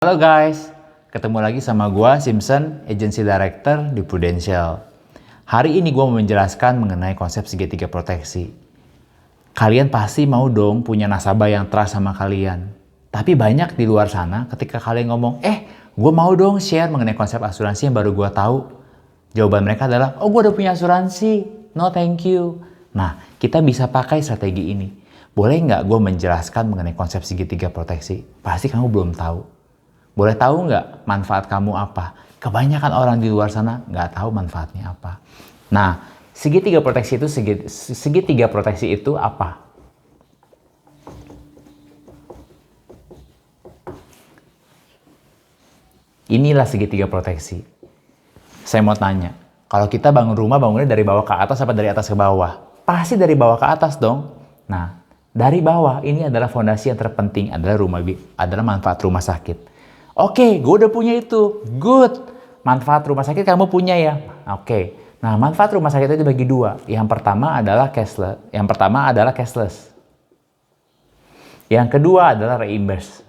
Halo guys, ketemu lagi sama gua Simpson, Agency Director di Prudential. Hari ini gua mau menjelaskan mengenai konsep segitiga proteksi. Kalian pasti mau dong punya nasabah yang trust sama kalian. Tapi banyak di luar sana ketika kalian ngomong, gua mau dong share mengenai konsep asuransi yang baru gua tahu. Jawaban mereka adalah, oh gua udah punya asuransi, no thank you. Nah, kita bisa pakai strategi ini. Boleh nggak gua menjelaskan mengenai konsep segitiga proteksi? Pasti kamu belum tahu. Boleh tahu nggak manfaat kamu apa? Kebanyakan orang di luar sana nggak tahu manfaatnya apa. Nah, segitiga proteksi itu apa? Inilah segitiga proteksi. Saya mau tanya, kalau kita bangun rumah, bangunnya dari bawah ke atas apa dari atas ke bawah? Pasti dari bawah ke atas dong. Nah, dari bawah ini adalah fondasi yang terpenting, adalah manfaat rumah sakit. Oke, gue udah punya itu. Good. Manfaat rumah sakit kamu punya ya? Oke. Nah, manfaat rumah sakit itu dibagi dua. Yang pertama adalah cashless. Yang kedua adalah reimburse.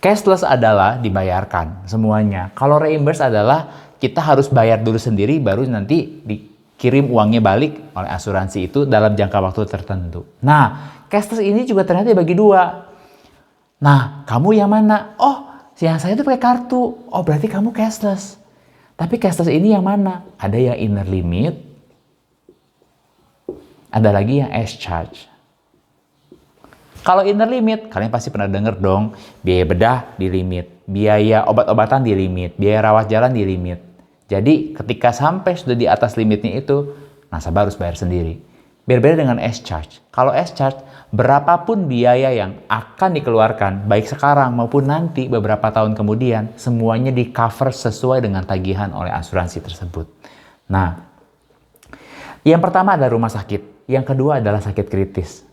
Cashless adalah dibayarkan semuanya. Kalau reimburse adalah kita harus bayar dulu sendiri baru nanti dikirim uangnya balik oleh asuransi itu dalam jangka waktu tertentu. Nah, cashless ini juga ternyata dibagi dua. Nah, kamu yang mana? Oh, yang saya itu pakai kartu. Oh, berarti kamu cashless. Tapi cashless ini yang mana? Ada yang inner limit, ada lagi yang S charge. Kalau inner limit, kalian pasti pernah dengar dong, biaya bedah di limit, biaya obat-obatan di limit, biaya rawat jalan di limit. Jadi, ketika sampai sudah di atas limitnya itu, nasabah harus bayar sendiri. Berbeda dengan S charge. Kalau S charge, berapapun biaya yang akan dikeluarkan, baik sekarang maupun nanti beberapa tahun kemudian, semuanya di cover sesuai dengan tagihan oleh asuransi tersebut. Nah, yang pertama adalah rumah sakit. Yang kedua adalah sakit kritis.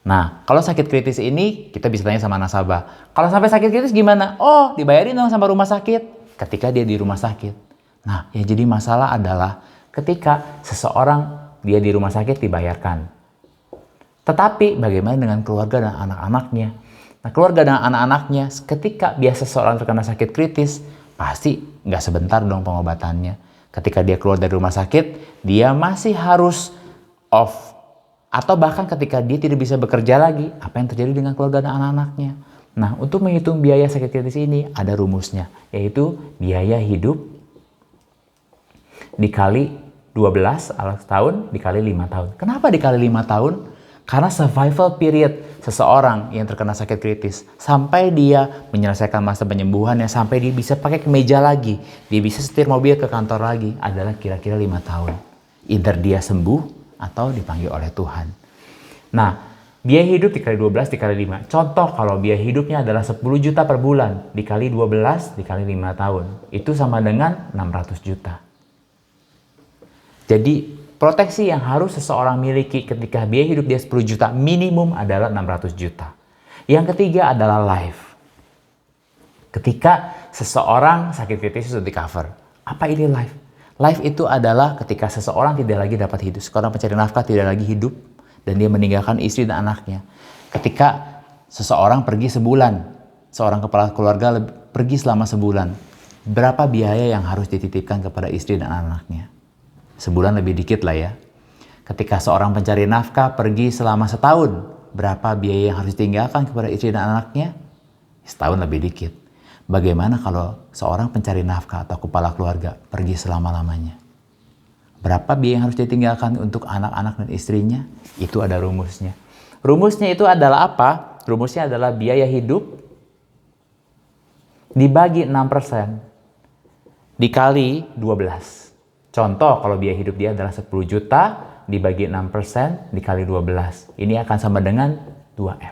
Nah, kalau sakit kritis ini, kita bisa tanya sama nasabah. Kalau sampai sakit kritis gimana? Oh, dibayarin dong sama rumah sakit. Ketika dia di rumah sakit. Nah, yang jadi masalah adalah ketika seseorang dia di rumah sakit dibayarkan. Tetapi bagaimana dengan keluarga dan anak-anaknya? Nah, keluarga dan anak-anaknya ketika biasa seseorang terkena sakit kritis, pasti nggak sebentar dong pengobatannya. Ketika dia keluar dari rumah sakit, dia masih harus off. Atau bahkan ketika dia tidak bisa bekerja lagi, apa yang terjadi dengan keluarga dan anak-anaknya? Nah, untuk menghitung biaya sakit kritis ini ada rumusnya, yaitu biaya hidup dikali 12 tahun dikali 5 tahun. Kenapa dikali 5 tahun? Karena survival period seseorang yang terkena sakit kritis sampai dia menyelesaikan masa penyembuhannya, sampai dia bisa pakai kemeja lagi, dia bisa setir mobil ke kantor lagi adalah kira-kira 5 tahun. Either dia sembuh atau dipanggil oleh Tuhan. Nah, biaya hidup dikali 12 dikali 5. Contoh kalau biaya hidupnya adalah 10 juta per bulan dikali 12 dikali 5 tahun. Itu sama dengan 600 juta. Jadi, proteksi yang harus seseorang miliki ketika biaya hidup dia 10 juta minimum adalah 600 juta. Yang ketiga adalah life. Ketika seseorang sakit kritis sudah di-cover. Apa ini life? Life itu adalah ketika seseorang tidak lagi dapat hidup. Seorang pencari nafkah tidak lagi hidup dan dia meninggalkan istri dan anaknya. Ketika seseorang pergi sebulan, seorang kepala keluarga pergi selama sebulan. Berapa biaya yang harus dititipkan kepada istri dan anaknya? Sebulan lebih dikit lah ya. Ketika seorang pencari nafkah pergi selama setahun, berapa biaya yang harus ditinggalkan kepada istri dan anaknya? Setahun lebih dikit. Bagaimana kalau seorang pencari nafkah atau kepala keluarga pergi selama-lamanya? Berapa biaya yang harus ditinggalkan untuk anak-anak dan istrinya? Itu ada rumusnya. Rumusnya itu adalah apa? Rumusnya adalah biaya hidup dibagi 6% dikali 12. Contoh, kalau biaya hidup dia adalah 10 juta, dibagi 6% dikali 12. Ini akan sama dengan 2M.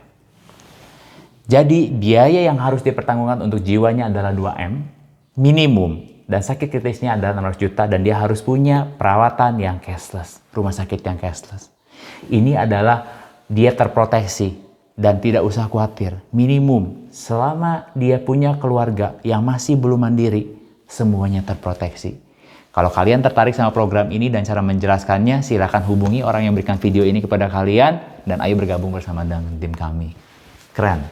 Jadi, biaya yang harus dipertanggungkan untuk jiwanya adalah 2M, minimum. Dan sakit kritisnya adalah 600 juta, dan dia harus punya perawatan yang cashless, rumah sakit yang cashless. Ini adalah dia terproteksi, dan tidak usah khawatir. Minimum, selama dia punya keluarga yang masih belum mandiri, semuanya terproteksi. Kalau kalian tertarik sama program ini dan cara menjelaskannya, silakan hubungi orang yang berikan video ini kepada kalian dan ayo bergabung bersama dengan tim kami. Keren!